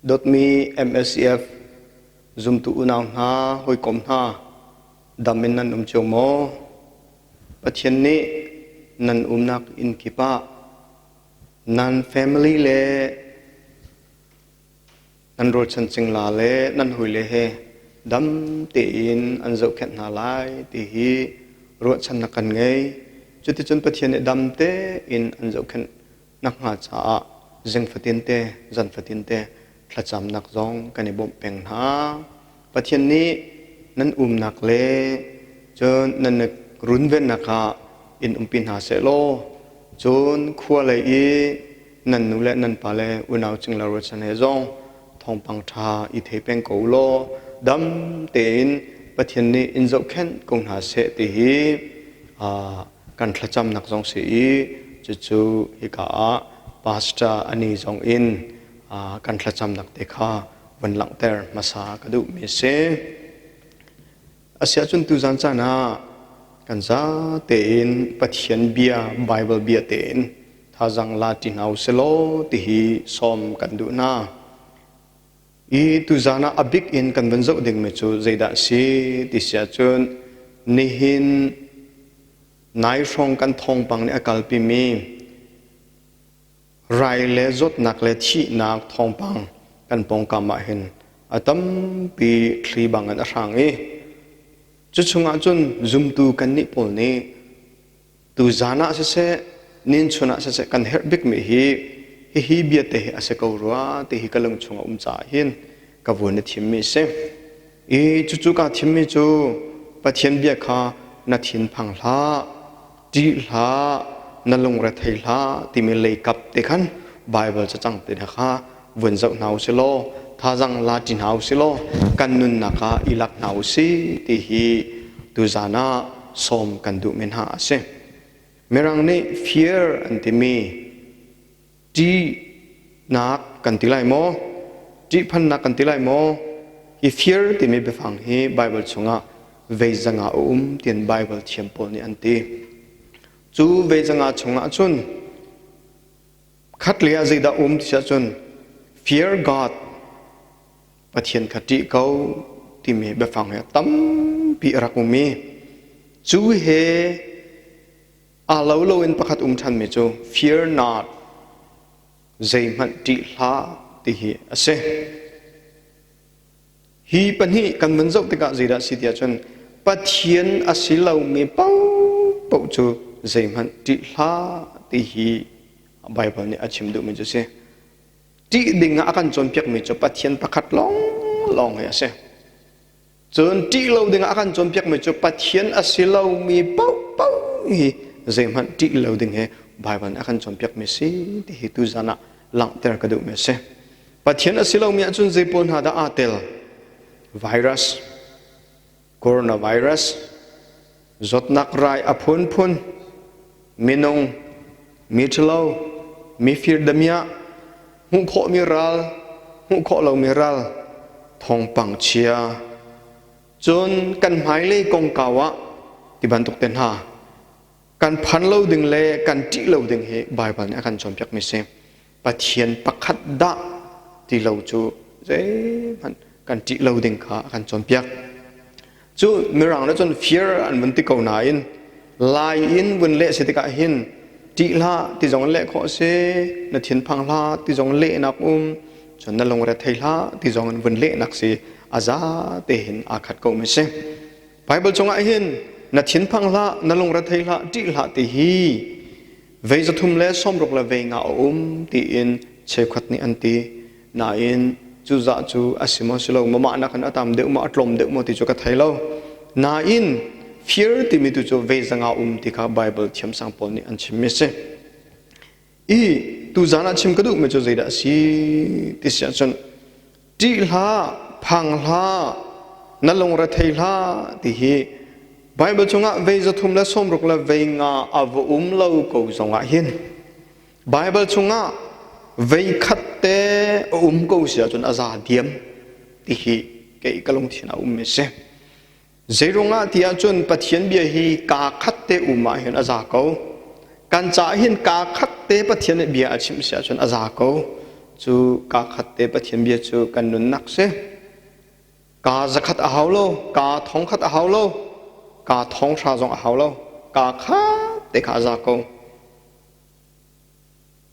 dot mi MSCF zoom tu unang na hoi kom na damin nan chong mo pathian ni nan nak in kipa nan family le nan rol chan ching la le nan hui le he dam te in an zau khet na lai ti hi ro chan na kan ngei chuti chun pathian ne dam te in an zau khen nak nga cha zeng fatin te zan fatin te thacham nak zong kani bom peng na pathian ni nan nak le chon nan run ven naka in pin ha se lo chon khua le i nan nu le nan pa le unaw ching la ro chan he zong thong pang tha i the peng ko lo dam ten pathian ni in zau khen kong ha se ti hi kan thacham nak zong se i chu hi ka pastor ani zong in kan thacham nak te kha wan lang ter masa ka du mi se asia chun tu zan cha na kan za te in pathian bia bible bia te in tha jang latin au se lo ti hi som kan du na i tu zana abik in kan ban zo ding me chu zeida si ti sia chun ni hin nai rong kan thong pang ni akal pi mi rai le zot nak le thi nak thong pang kan pong ka ma hin atam pi thli bang an rang e chu chunga chun zoom tu kan ni pol ni tu zana se nin chuna se kan her bik mi hi bia te ase ko ruwa te hi kalung chunga cha hin ka vun thim mi se e chu ka thim mi chu pathian bia kha na thin phang hla ti hla na lung ra thei hla ti me le kap te khan bible cha chang te kha vun zau nau se lo tha jang la tin hau se lo kan nun na ka ilak nau si ti hi tu zana som kan du men ha ase merang ne fear anti mi ti nak kan tilai mo ti phan nak kan tilai mo hi fear ti me be phang hi bible chunga veizanga tien bible thiam pol ni anti chu veizanga chunga chun khatlia zeida ti cha chun fear god pathian khati kau ti me be phang he tam pi rakumi chu he a lo in pakhat than me chu fear not zai man ti hla ti hi ase hi pan hi kan man zau te ka zira sitia chun pathian asilau me pau chu zai man ti hla ti hi bible ni achim du me chu se ti dinga akan chon piak me chu pathian pakhat long he ase chun ti lo dinga akan chon piak me chu pathian asilau me pau hi zai man ti lo ding he bible akan chon piak me si ti hi tu zana lang ter ka du me se pathian asilo mi achun zepon hada atel virus coronavirus zotnak rai phun minong mitlo mi fir damia hu kho miral hu kho lo miral thong pang chia chun kan mai le kong kawa ti ban tuk ten ha kan phan lo ding le kan ti lo ding he bible ne kan chom pyak mi se pathian pakhat da ti lo chu je man kan ti lo ding kha kan chom piak chu mirang na chon fear an mun ti ko na in lai in bun le se ti ka hin ti la ti jong le kho se na thin phang la ti jong le nak chon na long ra thei la ti jong an bun le nak se aza te hin a khat ko me se bible chonga hin na thin phang la na long ra thei la ti la ti hi vei zathum le som rok la vei nga ti in che khat ni anti na in chu za chu asimo silo mama na kan atam de ma atlom de mo ti chu ka thailo na in fear ti mi tu chu vei zanga ti kha bible thiam sang pol ni an chim me se i tu zana chim ka du me chu zeida si ti sia chon ti la phang la na long ra thei la ti hi bible chunga vei zathum la som rok la vei nga av lo ko zonga hin bible chunga vei khatte ko sia chun aza diam ti hi ke kalong thina me se zeronga tia chun pathian bia hi ka khatte ma hin aza ko kan cha hin ka khatte pathian bia achim sia chun aza ko จูกาขัดเตปะเทียนเบียจูกันนุนนักเสกาจะขัดอาหาวโลกาท้องขัดอาหาวโลกาท้องชาจงอาหาวโลกาขัดเตขาจากโก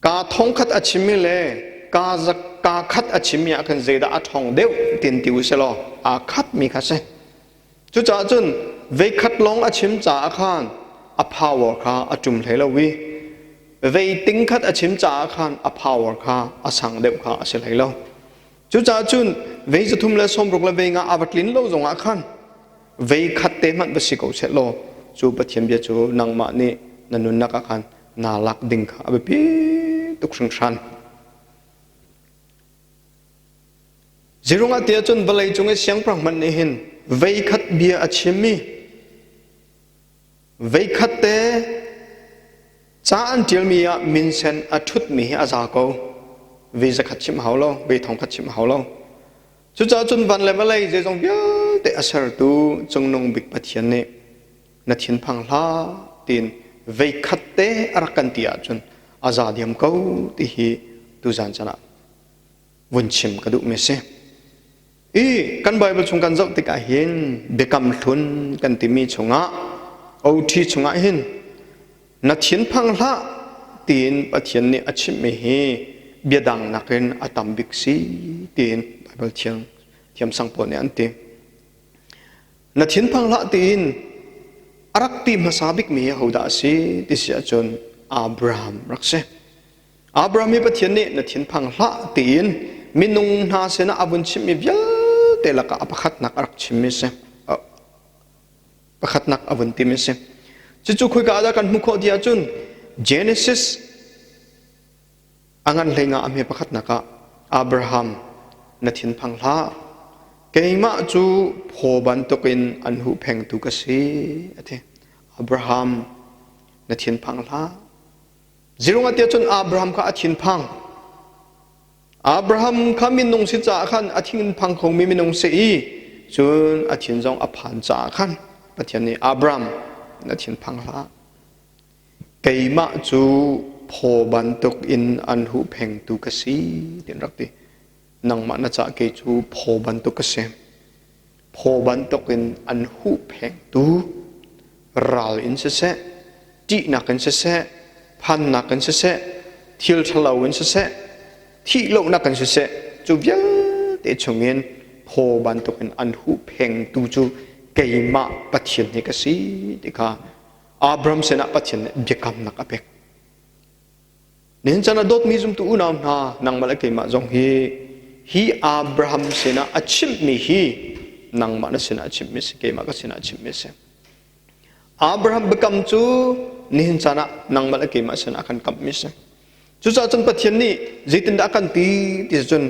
กาท้องขัดอาชิมิเลกาจะกาขัดอาชิมิอาคันเจดาอาท้องเดียวตินติวเสลออาขัดมีขัดเสจุจ่าจุนเวขัดลงอาชิมจ่าอาคานอาพาวร์ข้าอาจุมเลลวีเวติงขัดอาชิมจ่าอาคานอาพาวร์ข้าอาสังเดียวข้าอาเสลเลจุจ่าจุนเวจะทุ่มเลสมรุกเลเวงาอาบัดลินโลจงอาคานเวขัดเตมันบสิโกเสลโลจูปะเทียมเบียจูนังมานี่นันนุนนักอาคานนาลักดิงข้าอาเบปีตุกสังชันจิรุงอาเตียจุนบลัยจุงเอเสียงพระมันนี่หินเวขัดเบียอาชิมีเวขัดเตจ้าอันเดียมีอามินเซนอาทุดมีอาจากโกเวจะขัดชิมหาวโลเวทองขัดชิมหาวโลจุจ้าจุนวันเลยมาเลยเจจงเบียเตอาศัยตูจงนงบิกปะเทียนเนนัดเทียนพังลาตีนเวขัดเตอารักันตีอาจุนอาจาดิยมเขาที่ฮีตูจันจนะวุ่นชิมกระดูกเมเสกันไบเบิลชงกันจักติกาเห็นเบกำทุนกันติมีชงะเอาที่ชงะเห็นนัดเทียนพังละตีนปะเทียนนี่อชิมเมฮีเบียดังนักเรียนอาตัมบิกซีตีนไบเบิลเทียมสังปนเนี่ยอันตีนัดเทียนพังละตีนอารักตีมาซาบิกมีเขาด่าซีที่เสียจนอับราฮัมรักเสอับราฮัมมีปะเทียนนี่นัดเทียนพังละตีนมินุงนาเสนาอบุญชิมีเบียเตลักอับขัดนักอารักชิมิเสประคัดนักอวันติมิเสจิจุคุยกับอาจารย์มุขดีอาจุน Genesis อังันเลยงาอเมประคัดนักอับราฮัมนัทินพังลาเกยมาจูพอบันตุกินอันหูแพงตุกสีอะเทอับราฮัมนัทินพังลาจิรุงอาทิตย์จุนอับราฮัมก็อาทินพังอับราฮัมข้ามินนงสิจ่าขันอาทินพังคงมีมินงสีจุนอาทินจงอภันจ่าขันปะเทียนนี้อับรามนัทินพังลาเกยมาจูพอบันตุกอินอันหูแพงตุกสีเดียนรักดีนังมานาจะเกยจูพอบันตุกเสมพอบันตุกอินอันหูแพงตุรัลอินเสะจีนักอินเสะพันนักอินเสะทิลทลาวินเสะที่โลกนักอินเสะจูเบียเตชงเงินพอบันตุกอินอันหูแพงตุจูเกยมาปะเทียนนี่ก็สิที่ข้าอับรามเสนาปะเทียนเบียกำนักอเบกเนี่ยจันทร์ดดมีจุมตุอุนามนานังมาเลเกยมาจงฮีอับรามเสนาอัชิมมีฮีนังมาเลเสนาอัชิมมิสเกยมาก็เสนาอัชิมมิสอับรามเบกำจูเนี่ยจันทร์นังมาเลเกยมาเสนาคันกัมมิสจูจ่าจันปะเทียนนี่จิตตินดากันตีที่จน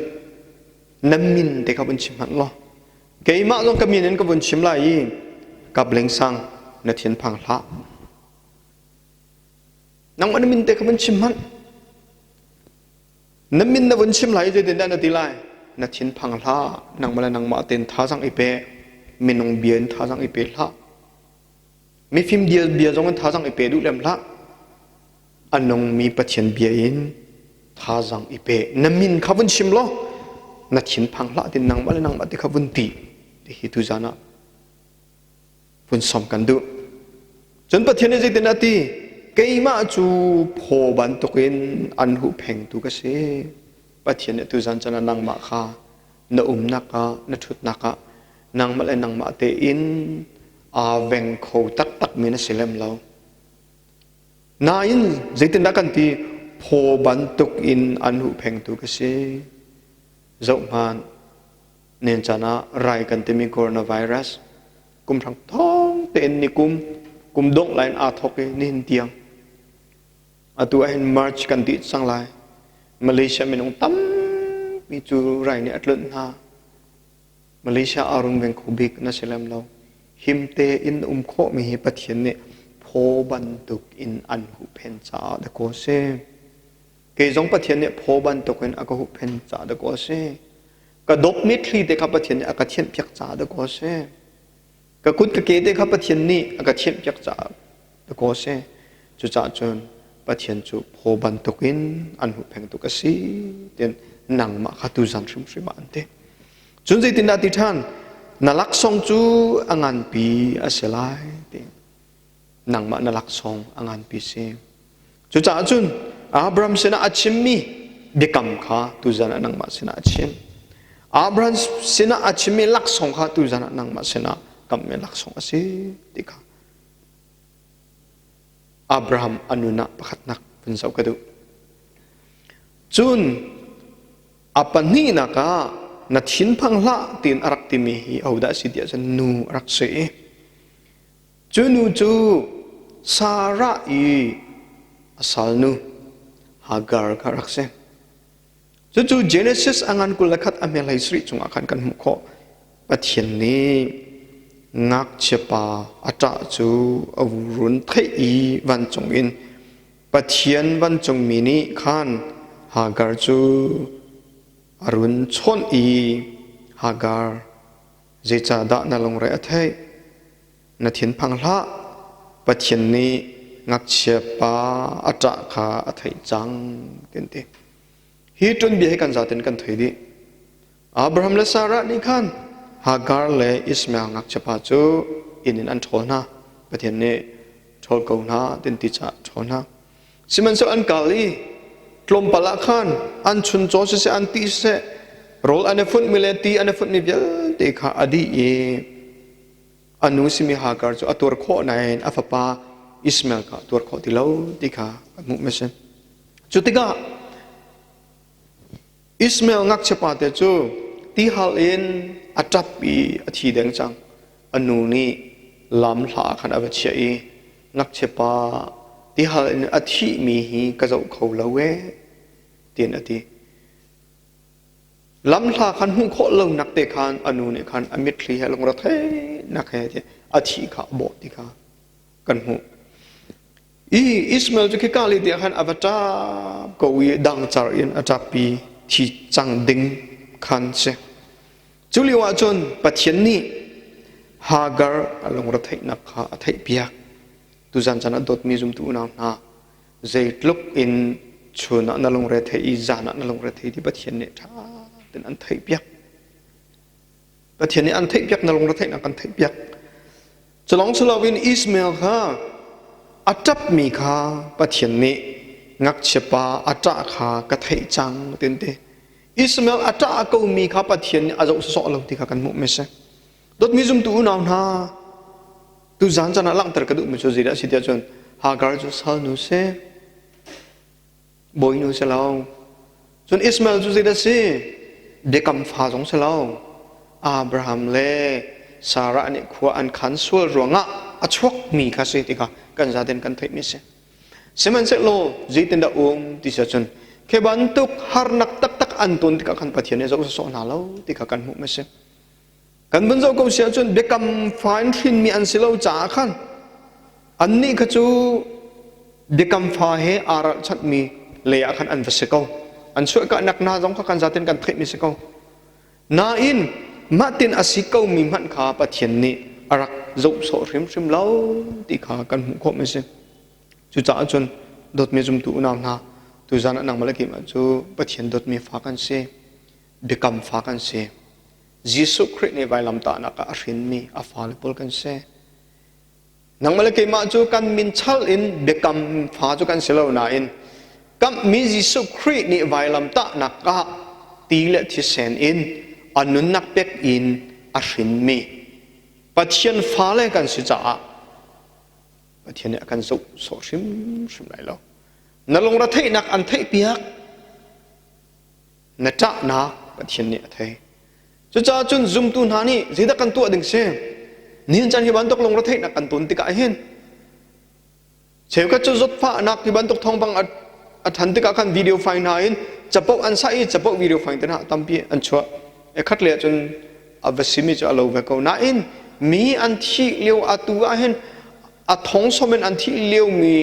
น้ำมินเด็กเขาเป็นชิมหันล้อเกยมาจงกำมีนั้นก็วนชิมไล่กับเล็งสังนัดเทียนพังละนังมันมินเตะกับวนชิมมันน้ำมินนัวนชิมไล่จะเดินได้นาทีไล่นัดเทียนพังละนังมาแล้วนังมาเต็นท่าสังอีเปมินงเบียนท่าสังอีเปละมีฟิล์มเดียเบียจงกันท่าสังอีเปดูเล่มละอันนงมีปะเทียนเบียอินท่าสังอีเปน้ำมินขับวนชิมล้อนัดเทียนพังละที่นังมาแล้วนังมาเตะขับวนตีฮิตุจานะพุ่นสมกันดูจนประเทศนี้จะเป็นนาทีเกี่ยมาจูพอบันตุกินอันหูแพงตุกเสประเทศนี้ตุจานจานะนังมาค่ะนนักะนทุดนักะนังมาเลยนังมาเตอินอาเวงโคตักมีนเสลมเรานายินจะเป็นนักกันที่พอบันตุกินอันหูแพงตุกเสเจ้ามันเนี่ยจานะรายกันที่มีโคโรนาไวรัสกุมทั้งท้องเต็นนี่กุมดงไลน์อาทอกนี่หินเตียงอาตัวเห็นมาร์ชกันติดสังไลมาเลเซียมีน้องตั้มมีจูไรเนี่ยอัดเลินฮามาเลเซียอารุณเวงโคบิกนั่นเสลมเราหิมเตอินโคมีเหตุเทียนเนี่ยพอบันตุกอินอันหุเพนจ่าเดโกเซเกยจงปเทียนเนี่ยพอบันตุกอินอักหุเพนจ่าเดโกเซก็ดบมิตรที่เด็กขับเทียนอากาศเทียนเปียกจ่าเด็กก็เซ่ก็คุณก็เกเด็กขับเทียนนี่อากาศเทียนเปียกจ่าเด็กก็เซ่จุจ่าจนปเทียนจุพอบันตุกินอันหุแพงตุกสีเตียน นังมาขัดตุจันทริมทริมาอันเตจนใจตินดาติท่านนัลักซองจูอังอันปีอาเซลัยเตนังมานัลักซองอังอันปีเซจุจ่าจุนอับรามเสนาอัจฉมีเบกัมข้าตุจันนังมาเสนาอัจฉมอับรามเสนาอัจฉมีลักซองข้าตุจันนังมาเสนากัมเมลักซองอาเซติข้าอับราฮัมอนุนักประคัดนักเป็นสาวกระดูจุนอปันนี้นักนัดหินพังละตีนอารักติมีฮีเอาได้สิเดียจันนูรักเสจูนูจูสาระอีอาศัลนูฮาการ์คารักเสจูเจเนซิสอังอันกุลขัดอเมลัยสริจงอาคันกันมุขปะเทียนนี้งักเชปาอาจารจูอาวุรุนเทอีวันจงอินปะเทียนวันจงมินิขันฮาการ์จูอรุณชนอีฮาการ์เจจาดะนลงเรอเทนัดหินพังละปะเทียนนี้งักเชปาอาจารคาอทัยจังเต็นเตฮีตุนบีให้กันจัดเต็นกันถอยดีอับราฮัมและซาระนี่ขันฮาการ์และอิสมาเอลงักเชปาจูอินินอันโทนาปะเทียนนี้โทลกูนาเต็นติจ่าโทนาสิมันสุอันกาลีกลมปลาขันอันชุนโจเสอันตีเสโรลอันฟุตมิเลตีอันฟุตนิบยลเตขาอดีเออันนู้สิมีฮาการ์จูอัตัวข้อในอัฟปาอิสมาเอลกาตัวข้อที่เราติขามุกเมเซจุดที่ก้าอิสมาเอลงักเชปาเตจูที่ฮัลเอ็นอัจับปีอธิเดงจังอันนู้นี่ลำหลาขันอเวเชียงักเชปาที่ฮัลเอ็นอธิมีฮีกระเจ้าเขาละเวเตียนอธิลำหลาขันหุ่งโคลงนักเตะขันอันนู้นี่ขันอเมริกาลงรัฐนักเฮติอธิขาบติขากันหูอิสมาเอลจุกิกาลีเดียขันอวตารกวีดังจารินอาจับปีที่จังดิงขันเสจุลิวาจนปัจเจนี้ฮาการ์ลงรัฐนักขาไทยเปียตุจันจันดดมีจุมตุนานาเจตลุกอินชวนนั่งลงเรทอีจานั่งลงเรทที่ปัจเจนี้ท่าเป็นอันไทยเปียปัจเจนี้อันไทยเปียนั่งลงเรทนักอันไทยเปียจะลองสลาวินอิสมาเอลค่ะอัจับมีค่ะปัจเจนี้งักเชปาอัจฉค่ะกระไทยจังเต็นเตอิสมาเอลอัจฉก็มีค่ะปัจเจนี้อาจจะสอนลงที่ขากันมุกเมสดดมีจุมตุนานาtu zan chana lang tar kadu mucho zira sitia chon hagar jo sal nu se boy nu se lao chon ismail jo zira se bekam fa jong se lao abraham le sara ni khwa an khan sul ronga achok mi kha se tika kan za den kan thai mi se seman se lo zitin da ti sa chon ke ban tuk har nak tak tak an ton tika kan pathian ne zo so na lo tika kan mu me seกันบรรจงกูเสียจนเบกำฟ้าทิ้งมีอันเสลาจ่าขันอันนี้ก็จูเบกำฟ้าเฮอารัชัดมีเลียขันอันเวสกเอาอันช่วยกันนักนาจงขันจัดเต็นกันเทมิสกเอานาอินมาตินอาศิกเอามีมันขาปะเทียนนี้อารักจุโสริมริมเล่าตีขากันหุบขบไม่ใช่จูจ่าจนดดมีจุมตุนานาตุจานังมาเลกิมาจูปะเทียนดดมีฟ้ากันเสเบกำฟ้ากันเสYesus Kristus ni vai lam ta nak arin mi afal pol kan se nang malaki ma chu kan min chal in bekam pha chu kan selo na in kam mi Yesus Kristus ni vai lam ta nak ka ti le thi sen in anun nak pek in arin mi pathian pha le kan si cha pathian ne kan so sim lai lo nalong ra thei nak an thei piak na ta na pathian ne theiจะจ้าจนซุ่มตุนหานี่สิตะกันตัวดึงเสียนี่จันที่บ้านตกลงรถไถนักกันตุนติกาเห็นเชฟก็จะจดฟ้านักที่บ้านตกทองบังอัดทันติกาคันวิดีโอไฟล์นายจะปกอันใส่จะปกวิดีโอไฟล์แต่หน้าตั้มปีอันชัวคัดเลี้ยจนอเวสิมิจะเอาไปก็น่าอินมีอันที่เลี้ยวอัตัวเห็นอัดทองสมัยอันที่เลี้ยวมี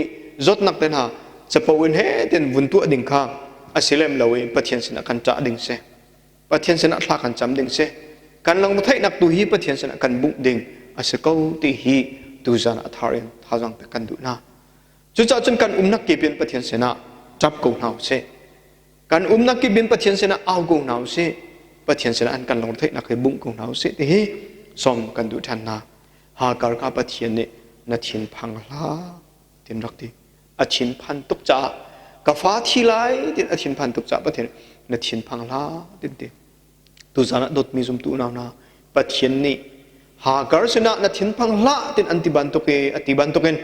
จดนักแต่หน้าจะปกวันเฮเต็นวันตัวดึงข้างอาศัยเล่มเราเองปะเทียนสินะกันจะดึงเสียปะเทียนสนะทากันจำดึงเสกันลองมาไทยนักตุฮีปะเทียนสนะกันบุกดึงอาศัยเขาตีฮีตุจานะทารินทาจังไปกันดูนะจุดจ้าจนกันนักเก็บเป็นปะเทียนสนะจับกูเฮาเส กันนักกิบินปะเทียนเสนาเอากงหนาวสิปะเทียนเสนาอันกันลงเทนักเคยบุ้งกงหนาวสิที่สมกันดูทันนาหาการกับปะเทียนเนี่ยนัดชินพังลาเต็มรักดีอาชินพันตุกจ่ากฟ้าที่ไรที่อาชินพันตุกจ่าปะเทียนนัดชินพังลาเต็มเต็มตุจานะดดมีสมตุนาปะเทียนนี่หาการเสนานัดชินพังลาที่อันติบันตุกอติบันตุกัน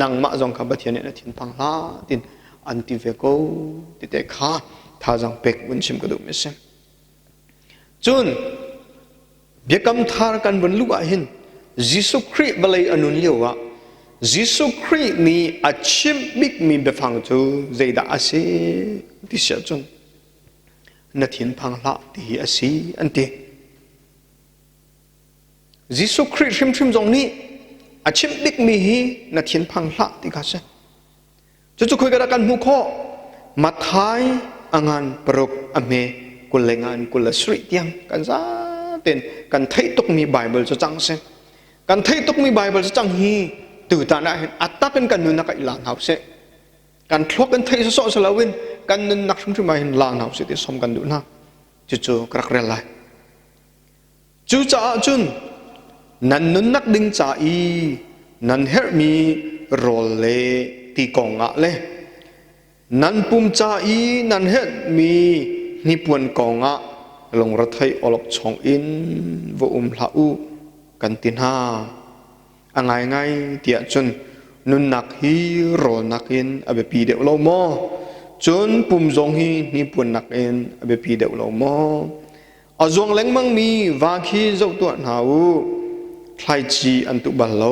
นังมาจงกับปะเทียนเนี่ยนัดชินพังลาที่อันติเวโกที่เด็กข้าท่าจังเป็กวันชิมกระดูกไม่เสมจุนเบียกำทาร์กันบนลูกอาหินยิสุครีบเลยอนุนเลียวว่ายิสุครีมีอาชิมบิกมีเบฟังจูใจด่าอาศัยที่เสียจุนนัดหินพังละที่อาศัยอันที่ยิสุครีชิมชิมตรงนี้อาชิมบิกมีฮีนัดหินพังละที่ข้าศึกจู่ๆคุยกันมุขมาทายอังานปรุกอเมกุลงานกุลสริเตียงกันซาเต็นกันไทยตุกมีไบเบิลจะจังเซนกันไทยตุกมีไบเบิลจะจังฮีตื่นตาหน้าเห็นอัตตากันนุนนักอิลานหาวเซกันทลกกันไทยสอสลาวินกันนุนนักชุมชุมมาเห็นลานหาวเซที่สมกันดูนะจู่ๆกระเรลัยจู่จ้าจุนนันนุนนักดิ้งจ่าอีนันเฮร์มีโรเลตีกองอะเลยนันปุ่มจ่าอีนันเฮร์มีนิพวนกองอะลงรัฐไทยอลกชงอินวลาอูกันตินฮาอังไงไงเตียจนนุนนักฮีโรนักอินอเบปีเดวโลมอจนปุ่มจงฮีนิพวนนักอินอเบปีเดวโลมออจงเล็งมังมีวาคีเจ้าตัวหนาวไทยจีอันตุบัลโล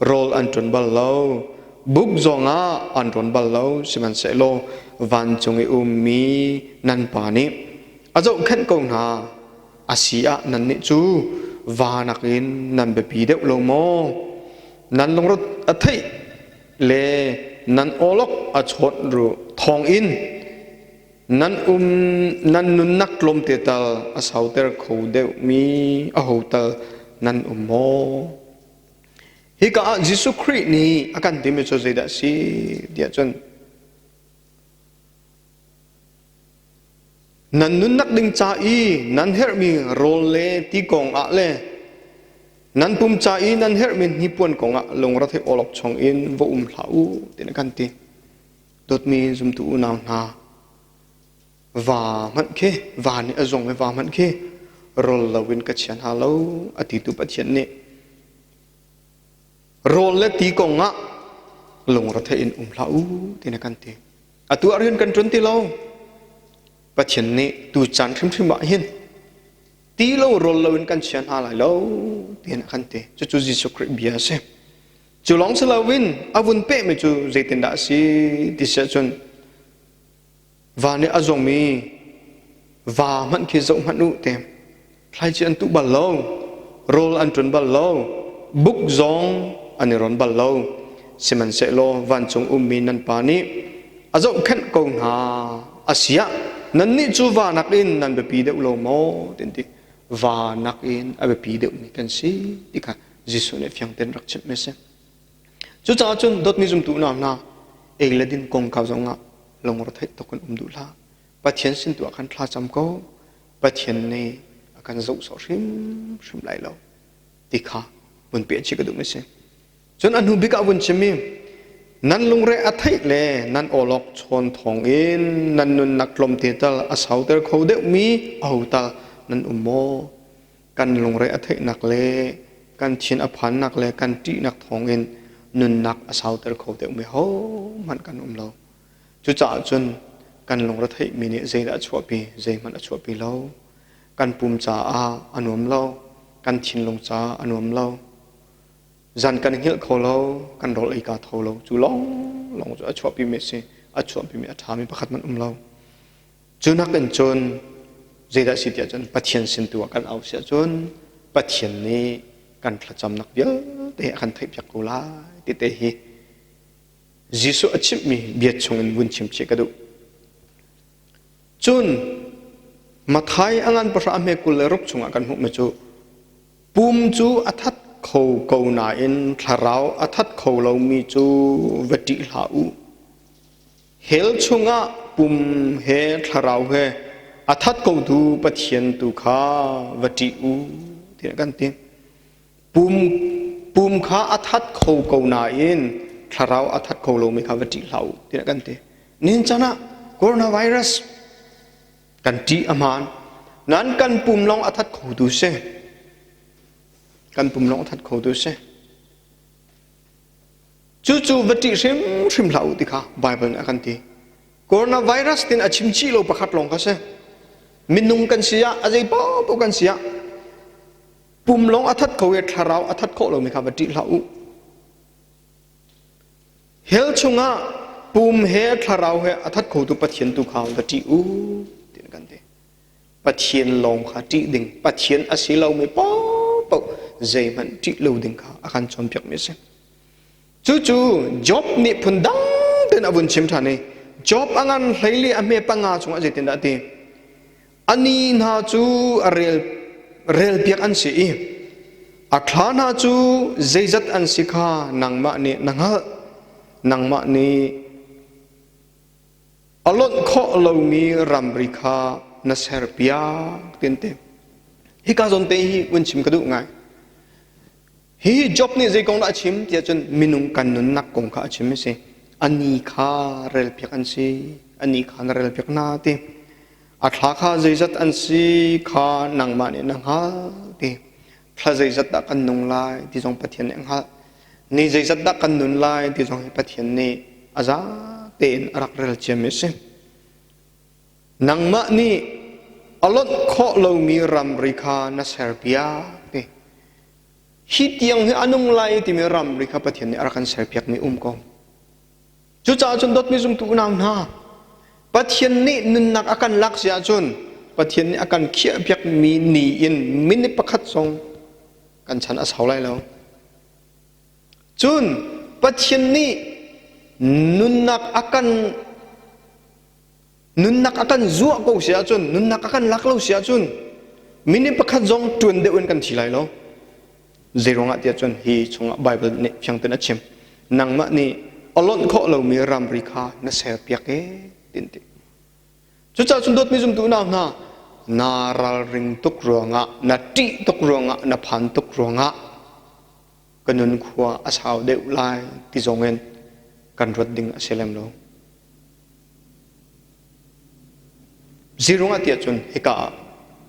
โรลอันตุนบัลโลบุกจงอาอันตุนบัลโลสิมันเซโลวันจงอุมีนันปานิอาจจะขันกงนาอาเซียนันนิจูวานักอินนันเบปีเดวลงโมนันลงรถอัฐิเลนันโอลกอชดรูทองอินนันนันนุนนักลมเตตัลอาสาวเตอร์เขาเดวมีอาหูตัลนันโมฮิกาจิสุครีนี่อาการที่ไม่ชอบใจดัสิเดียจนนันนุนนักดึงจ่าอีนันเฮร์มีโรเลตีกองอะเลนันปุ่มจ่าอีนันเฮร์มีนิพวนกองอะลงรัฐอลกชงอินวลาอูที่นักกันที่ดดมีจุมตูนาวนาว่ามันเคว่านี่อจงไม่ว่ามันเคโรลลาวินกัจฉันฮาโลอติตุปัจเจเนโรเลตีกองอะลงรัฐอินลาอูที่นักกันที่อตัวเรียนกันจนที่เราปัจจุบันนี้ตูจันทร์ชิมบ่าเห็นตีเราโรลเราเป็นกันเชียนหาอะไรเราเห็นกันเตะจู่ๆจิสุคริบียเซจู่ลองสลาวินอาวุธเป๊ะไม่จู่ใจเต็นดาสีดิเสจนวันนี้อาจงมีว่ามันคือจงมันอุเต็มใครจะอันตุบัลโลโรลอันตุนบัลโลบุกจงอันนี้รอนบัลโลสิมันเสโลวันจงมีนันปานีอาจงขันกงหาอาเซียนั่นนี่จูวานักอินนั่นเบปีเดอุโลโมเต็นที่วานักอินอเบปีเดอุมีกันสิที่ค่ะจิสุเนฟียงเต็นรักชิบเมเซจู่จ้าจนดดมีจุมตุนามนาเอเลดินกงเขาจงอ่ะลงรถให้ตกคนดูลาปะเทียนสินตัวกันพลาจำก็ปะเทียนนี่อาการจุกสอชิมไหลเราที่ค่ะบนเปียชิกระดูเมเซจนอนุบิกาวุนชิมินันลงเรอัฐิเลนันโอลกชนทองอินนันนุนนักลมเตตัลอาสาวเตอร์เขาเดมีเอาตานันอุโมกันลงเรอัฐินักเลกันชินอภันนักเลกันตีนักทองอินนุนนักอาสาวเตอร์เขาเดมีโฮมันกันเราจุจ่าจนกันลงรัฐิมินิเจดชัวปีเจมันชัวปีเรากันปุ่มจ่าอนุมเรากันชินลงจ่าอนุมเราจันกันเหี้ยเขาเรากันรออีกาเขาเราจู่ลองจะชอบพิมพ์สิชอบพิมพ์ถามีประคัตมันเราจู่นักเป็นจนเจดสิทธิ์จนปัจเจียนสินตัวกันเอาเสียจนปัจเจียนนี้กันพระจำนักเยอะแต่กันทิพย์จากกุลาติเตหียิสุอชิมีเบียดชงเงินวุ้นชิมเชกดูจนมาไทยอังอันประสามเมกุลรุกชงกันหุบมาจู่ปุ่มจู่อัฐเขาเกาหนาอินทาราวอัฐเขาเรามีจูเวติลาอูเฮลชงะ ปุ่มเฮทราวเฮอาทัดกูดูปะเทียนตุขาวัติอูที่นั่นกันทีปุ่มขาอาทัดเขากูนาอินทราวอาทัดเขาโลมิขาวัติเหลาที่นั่นกันทีนินจานะโคโรนาไวรัสกันทีอามานนั้นกันปุ่มลองอาทัดเขาดูเซกันปุ่มลองอาทัดเขาดูเซจู่ๆวัติริมเหลาติค่ะไบเบิลนั่นกันทีโคโรนาไวรัสตินอาชิมจีโลประคัดลองกันเซมินุงกันเสียอะไรป้อกันเสียปุ่มลงอาทัดเขาเวทาราวอาทัดเขาเราไม่ขับดีเราเฮลชงอ่ะปุ่มเฮทาราวเฮอาทัดเขาตุปัจเจียนตุเขาวัดีอูตินกันเดปัจเจียนลงขาดีดิ่งปัจเจียนอาศัยเราไม่ป้อใจมันดีเราดิ่งขาอาการจอมเปียกไม่เสจู่ๆจ็อบนี่พุ่นดังเดินอาบุญชิมท่านนี่จ็อบอังอันไหลอเมปังอาจงอาเจตินดาดีอันนี้น่าจูเรียลเปียกอันสีอัคลาน่าจูใจจัดอันสิข้านังมานี่นังมานี่อลอนข้อเรามีรัมริคานัสเฮร์เปียกเต็นเต็มฮิกาจนเตฮีวันชิมกระดูกไงฮีจ็อบนี่ใจกงละชิมที่จนมินุงกันนุนนักกงข้าชิมไม่ใช่อันนี้ข้าเรียลเปียกอันสีอันนี้ข้าเรียลเปียกนาเต็มอัคลาข้าใจจัดอันสีข้านังมานี่นังฮาเต็มข้าใจจัดดักกันนุงไลที่จงปะเทียนเองฮะนี่ใจจัดดักกันนุนไลที่จงปะเทียนนี่อาจารย์เต็นรักเรียลเจมิสนังมานี่อลอดข้อเรามีรัมริคานัสเฮร์เปียเต็มฮิตยังให้อนุงไลที่มีรัมริคาปะเทียนนี่รักกันเซร์เปียกมีกองจุดจ้าจนดดมีจุ่มตุนามนาปะเทียนนี่นุนนักอาการลักเสียจนปะเทียนนี่อาการเขี้ยเปียกมีหนีอินมินิประคัดทรงกันฉันอาสาวไลแล้วจนปะเทียนนี่นุนนักอาการจั่วกูเสียจนนุนนักอาการลักเราเสียจนมินิประคัดทรงจวนเดือนกันทีไรแล้วเจรงอาเดียจนฮีชงไบเบิลเนี่ยเพียงแต่นัดชิมนังมะนี่อลอนข้อเรามีรัมริคานัสเซเปียกตินติจุดจ้าจุดดมีจุมตุนาราริงตุกรัวงะนาตีตุกรัวงะนาพันตุกรัวงะกันนุนขัวอาสาวเดวไลที่จงเงินกันรถดิ่งอาเซเลมโลจีรงอาเตียจนเฮกา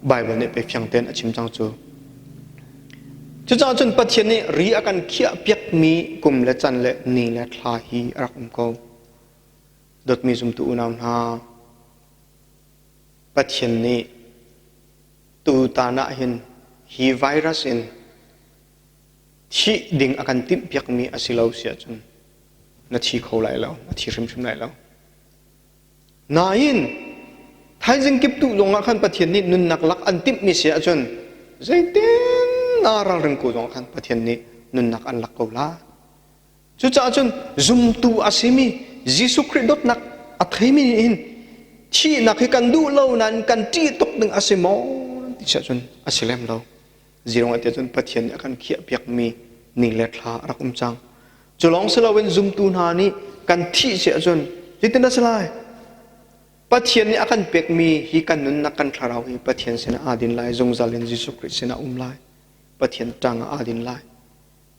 ไบเบิลเนี่ยไปเพียงเต้นอาชิมจังจูจุดจ้าจุดปัจเจนี้รีอาการเขี้ยเปียกมีกลุ่มและจันและนีและทลาฮีรักเขาดดมีจุมตุนาปัจเจนี้ตูตานะเห็นฮีไวรัสเองที่ดิ่งอาการติดเปียกมีอาศิลาเสียจนนาทีเขาไหลแล้วนาทีริมไหลแล้วนายนไทยจึงเก็บตุลงอาการปัจเจนี้นุนนักลักอันติดมีเสียจนใจเต้นนาราเริงกูลงอาการปัจเจนี้นุนนักอันลักเขาละจุดจ้าจนจุมตุอาศิมียิสุคริสต์ดนักอัตหิมีอินที่นักให้กันดูเล่านั้นกันที่ตกหนึ่งอาศิโมที่จะจนอาศิเลมเราจีรงอาทิตย์จนปะเทียนอาการเขี้ยเปียกมีนี่เล็ดลารักจังจะลองสละเว้นจุมตูนานี้กันที่เสียจนจิตนัสลายปะเทียนนี้อาการเปียกมีฮีกันนุนนักกันคลาราวีปะเทียนเสนาอาดินไลจงซาเลนยิสุคริสเสนาไลปะเทียนจังอาดินไล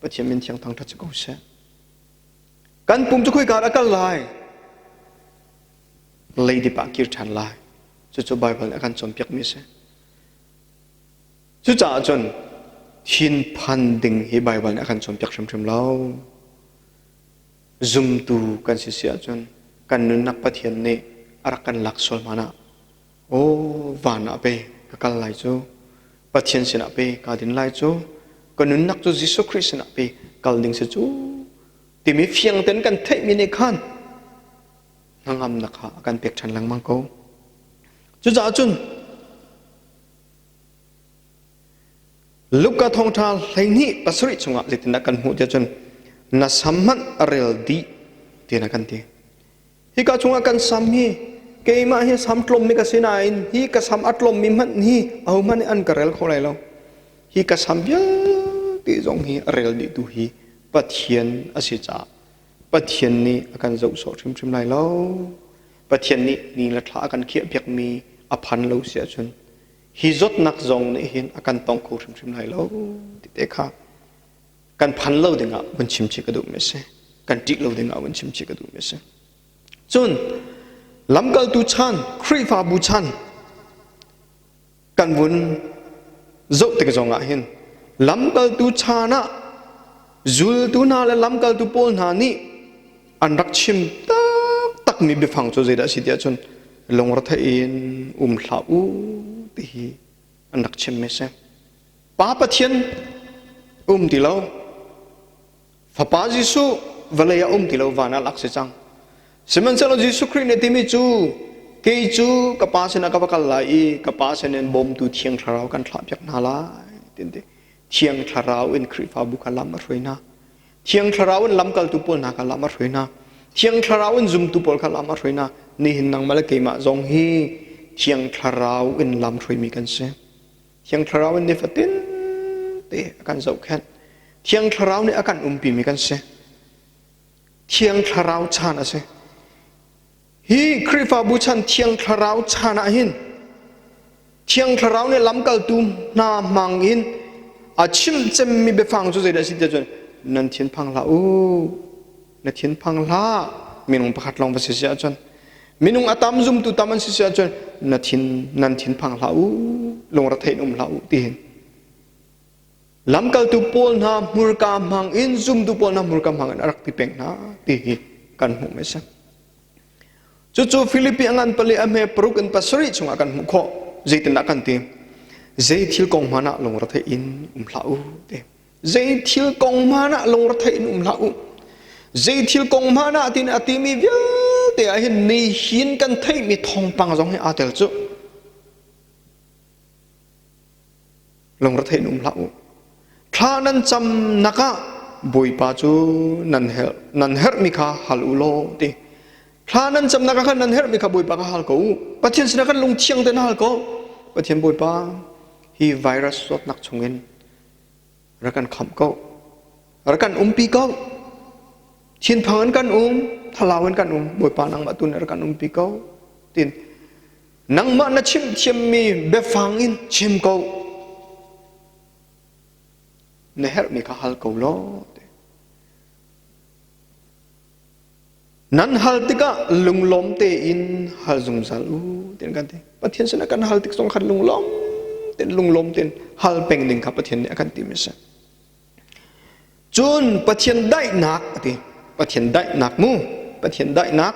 ปะเทียนเป็นเทียงทางทัศกุเสกันปุ่มจะคุยกันอาการไลเลยดีปากคิดทันไลจู่ๆไบเบิลอาการจอมเปียกมีเสจู่ๆจนหินพันดิ่งให้ไบเบิลอาการจอมเปียกเฉมๆแล้วซุ่มตูกันเสียจนกันนุนนักปะเทียนนี่อารักกันหลักสวลมานะโอ้วานาเปกัลไลโจปะเทียนเสนาเปกาดินไลโจกันนุนนักโจยิสุคริสต์นะเปกัลดิ่งเสจูที่มีเพียงเต็นกันเทมินิคันนังอำนักอาการเปียกฉันหลังมังโกจู่ๆจนลูกกระทงทาไหลนี้ปัสริจงะจิตนักกันหูเดียจนนัสมันเรลดีเตียนักกันทีฮิกาจงอากันสามีเกยมาเฮสามกลมมีกสินาอินฮิกาสามอัตลมมีมันฮีเอามันอันกระเรลเขาไรแล้วฮิกาสามเยอะที่จงฮีเรลดีดูฮีปะเทียนอาศิจาปะเทียนนี้อาการเจ้าสอดชิมไรแล้ว ประเทศนี้นี่ละท้ากันเขียเพียกมีอภันเราเสียจนฮิจดนักจงนี่เห็นอาการต้องคูชิมไหลเราติดเอกากันพันเราเด้งอ่ะวันชิมชิกระดูกไม่ใช่กันจิกเราเด้งอ่ะวันชิมชิกระดูกไม่ใช่จนลำกัลตุชันครีฟาบูชันกันวนจุดเตกจงอ่ะเห็นลำกัลตุชานะจุลตุนาและลำกัลตุโพลนานี่อันรักชิมตักมีบิฟังโจเจดาสิเดียจนลงรัฐอินลาอูตีอันรักชิมไม่ใช่ป้าปะเทียนตีเราฟ้าป้าจิสุเวลายตีเราวานาลักเสจังสมัยเราจิสุคริสต์ในที่มิจูเกยจูกับป้าเสนกับกัลลายกับป้าเสนบอมตูเทียงทาราวกันทลาบจากนาลายเต็นเดเทียงทาราวอินคริฟาบุคลามารวยนาเทียงทาราวอินลำกัลตุปนนาคลามารวยนาเทียงทาราวอินซุมตุปอลคลามารวยนานี่หินนังมาเลกิมาจงฮีเทียงทาราวอินลำรวยมีกันเสเทียงทาราวอินเนฟตินเตอาการเจ้าแค่เทียงทาราวนี่อาการปีมีกันเสเทียงทาราวชานะเสฮีคริฟาบูชันเทียงทาราวชานะหินเทียงทาราวเนี่ยลำกัลตุมนามังหินอาชิมเจมมีเบฟังจุดเดียสิเดียจนนันเทียนพังลาอูนันเทียนพังลามีนุ่งประคัดลองภาษาเสียจนมีนุ่งอาตามซุมตุตามันเสียจนนันเทียนพังลาอูลงรัฐอินลาอูตีหินลำกัลตุโพลนามุรกามังอินซุมตุโพลนามุรกามังอินรักติเป็งนาตีหิกันหูไม่ใช่จู่ๆฟิลิปปินส์อันเปลี่ยนเมปรุกันปัสริจงอากันมุขเจตินักกันตีเจทิลกงมานะลงรัฐอินลาอูเตเจทิลกงมานะลงรัฐอินลาอูเจทิลกงมานะตินอติมีวิลเตอเห็นนี่หินกันไทยมีทองปังจงให้อาเตลจุลงรัฐอินลาอูท่านั้นจำนักบุยปาจูนันเฮร์มิคาฮัลอุโลตีท่านั้นจำนักกันนันเฮร์มิคาบุยปาฮัลกูปะเทียนสนักกันลงเชียงเตนฮัลกูปะเทียนบุยปาฮีไวรัสสดนักชงเงินรักกันขำกูรักกันปีกูเชียนพังกันทลาวันกันบุยปานังมาตุนรักกันปีกูตินนังมาณชิมเทียมมีเบฟังอินชิมกูเนฮร์มีข้าฮัลกูโลนั้นฮัลติกะลุงล้มเตอินฮัลซุงซัลูเต็นกันเตปะเทียนสนักกันฮัลติกสงขัดลุงล้มเต็นลุงล้มเต็นฮัลเป็งดิ่งครับปะเทียนเนี่ยกันติมิสจุนปะเทียนได้หนักติปะเทียนได้หนักมูปะเทียนได้หนัก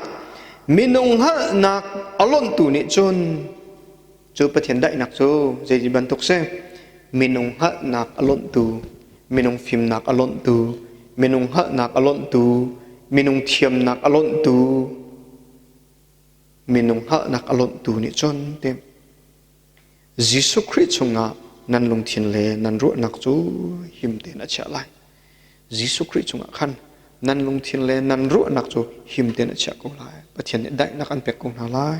มินงฮัลหนักอลอนตูนี่จุนจูปะเทียนได้หนักจูเจจิบันตุกเซมินงฮัลหนักอลอนตูมินงฟิมนักอลอนตูมินงฮัลนักอลอนตูมินงเทียมนักอลอนตูมินงฮัลนักอลอนตูนี่จนเต็มยิสุคริสต์ชงะนันลงเทียนเลนันรู้นักจูหิมเตนะเชลัยยิสุคริสต์ชงะขันนันลงเทียนเลนันรู้นักจูหิมเตนะเชกุลายปะเทียนได้นักอันเป็กกงนาลาย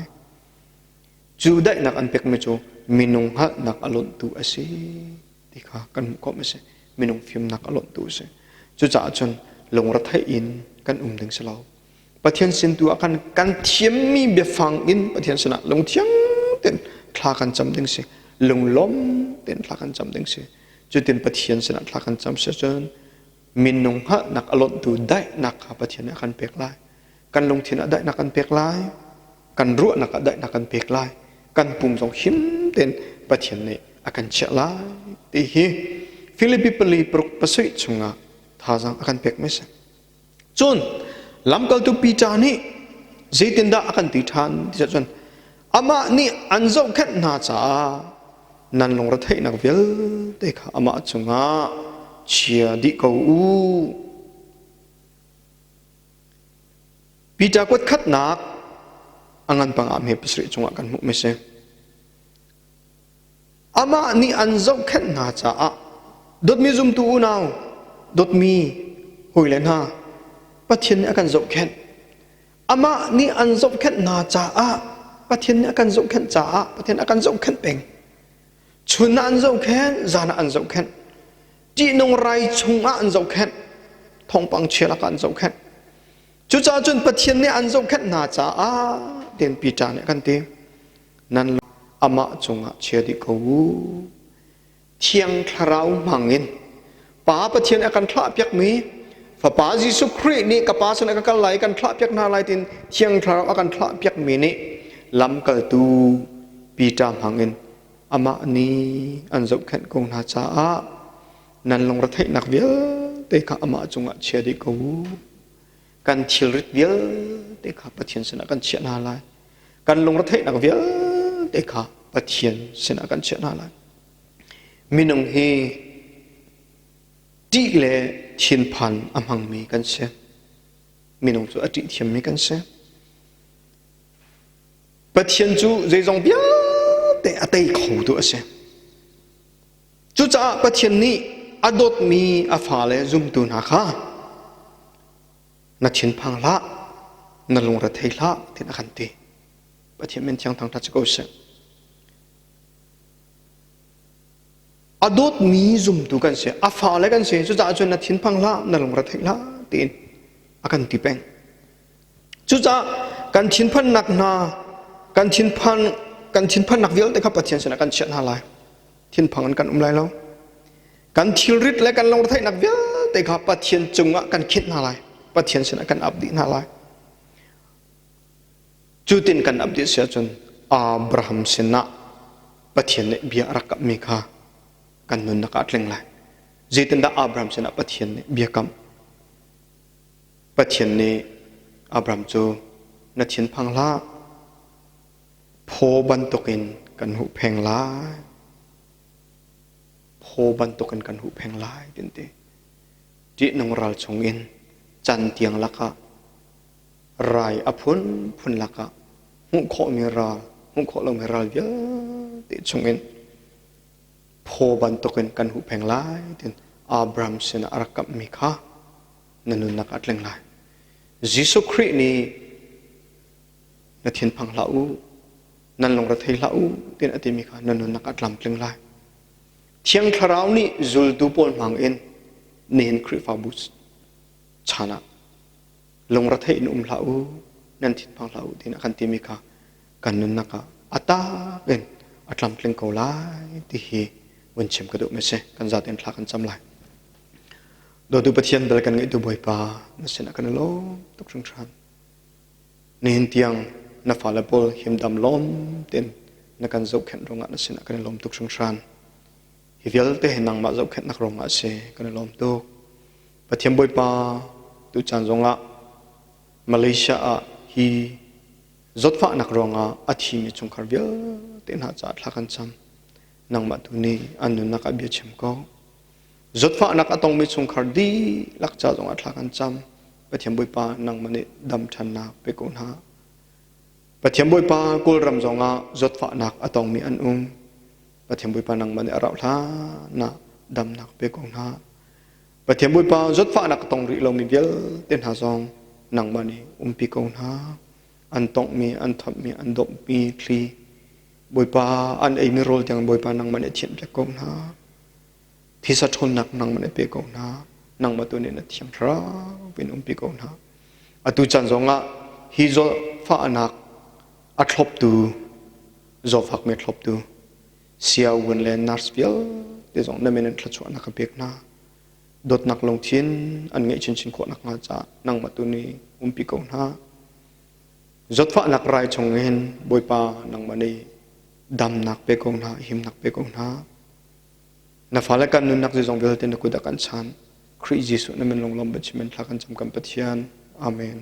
จูได้นักอันเป็กไม่จูมินงฮัลนักอลอนตูอาศัยที่ข้ากันก็ไม่ใช่มินงฟิมนักอลอนตูเสจูจ่าจนลงรัฐอินกันดึงสลาวปะเทียนสินตัวกันกันเทียมมีเบฟังอินปะเทียนสนะลงเทียงเต็นทลากันจำดึงเสลงล้มเต็นทลากันจำดึงเสจุดเต็นปะเทียนสนะทลากันจำเสจนมินนงฮะนักอลอนตูได้นักหาปะเทียนนักกันเปกลายกันลงเทียนได้นักกันเปกลายกันรู้นักได้นักกันเปกลายกันปุ่มสองหิมเต็นปะเทียนเนี่ยอากันเชลายตีฮีฟิลิปปิปลีปรุกประสิทธิ์ชงะท่าจังอากันเปกไม่ใช่จนลำกัลตุปีจานี่เจตินดาอากันติดทันที่จะจนอามานี่อันเจ้าแค่นาจานันลงรัฐให้นักเวลเด็กอามาจงะเชียดิกูปีจากวัดขัดนักอังอันปังอาเมปสริจงะกันมุไม่ใช่อามานี่อันเจ้าแค่นาจาดดมีจุมตูนาวดดมีหุยเลน่าปะเทียนอาการจบแค่อามานี่อันจบแค่นาจ่าปะเทียนอาการจบแค่จ่าปะเทียนอาการจบแค่เป็งชุนอันจบแค่จานะอันจบแค่จีนงไรชงอันจบแค่ทองปังเชียร์กันจบแค่ chu cha chun pathian ne an zo khat na cha a ten Peter ne kan te nan ama chunga chedi ko thiang tharau mangin pa pathian akan thla pyak mi fa pa Jesu Christ ni ka pa sun ka lai kan thla pyak na lai tin thiang tharau akan thla pyak mi ni lam kal tu Peter mangin ama ni an zo khat ko na cha a nan long ra thai nak vial te kha ama chunga chedi ko kan thil rit vial te kha pathian sena kan chia na lai kan long ra thai nak vial te kha pathian sena kan chia na lai minung hi ti le thin phan amang mi kan se minung chu ati thiam mi kan se pathian chu zai jong vial te atai khou tu ase chu cha pathian ni adot mi afale zum tu na kha na thin phang la na lung ra thei la tin akhan ti pathian men thiang thang ta chko se adot mi zum tu kan se afale kan se chu cha chun na thin phang la na lung ra thei la tin akan ti peng chu cha kan thin phan nak na kan thin phan nak vial te kha pathian se na kan chen ha lai thin phang an kan lai lo kan thil rit le kan long ra thei nak vial te kha pathian chunga kan khit na lai pathian sena kan abdi na lai chutin kan abdi sia chun Abraham sena pathian ne bia rakap mi kha kan nun na ka tleng lai jitin da Abraham sena pathian ne bia kam pathian ne Abraham chu na thin phang la pho ban tokin kan hu pheng lai pho ban tokin kan hu pheng lai tin te ti nong ral chong in chan tiang laka rai aphun phun laka hu kho mi ra hu kho lo mi ra ya ti chungin pho ban token kan hu pheng lai tin Abraham sena arakap mi kha nanun nak atleng lai Jesu Christ ni na thin phang lau nan long ra thei lau tin ati mi kha nanun nak atlam tleng lai thiang tharau ni zul tu pol mang in nen Christ fa bus chana long ra thei num lau nan thin phang lau tin akan ti mi kha kan nun naka ata gen atlam tleng ko lai ti hi wen chem ka do me se kan za ten thla kan cham lai do du pathian dal kan ngai tu boi pa na sena kan lo tok chung than nen tiang na fala pol him dam lom ten na kan zo khen ronga na sena kan lom tok chung than hi vial te henang ma zo khen nak ronga se kan lom tok pathian boi pa tu chan zonga Malaysia a hi zotfa nak ronga athi mi chung khar vial ten ha cha thla kan cham nang ma tu ni anun nak abia chem ko zotfa nak atong mi chung khar di lak cha zonga thla kan cham pathiam boi pa nang mani dam than na pe ko na pathiam boi pa kul ram zonga zotfa nak atong mi an pathiam boi pa nang mani arau thla na dam nak pe ko na pathiam boi pa zotfa nak tong ri lo mi vial ten ha zong nang mani pi ko na an tong mi an thap mi an dop mi thli boi pa an ei mi rol tiang boi pa nang mani thiam pe ko na thi sa thon nak nang mani pe ko na nang ma tu ne na thiam thra win pi ko na atu chan zonga hi zo fa anak a thlop tu zo phak me thlop tu sia wen le narsvial te zong na menen thla chu anak ka pek na dot nak long thin an ngai chin chin kho nak nga cha nang ma tu ni pi ko na zot fa nak rai chong hen boi pa nang mani dam nak pe ko na him nak pe ko na na fala kan nun nak zong vel te na ku da kan chan Christ Jesus na men long lom ba chimen thla kan cham kam pathian amen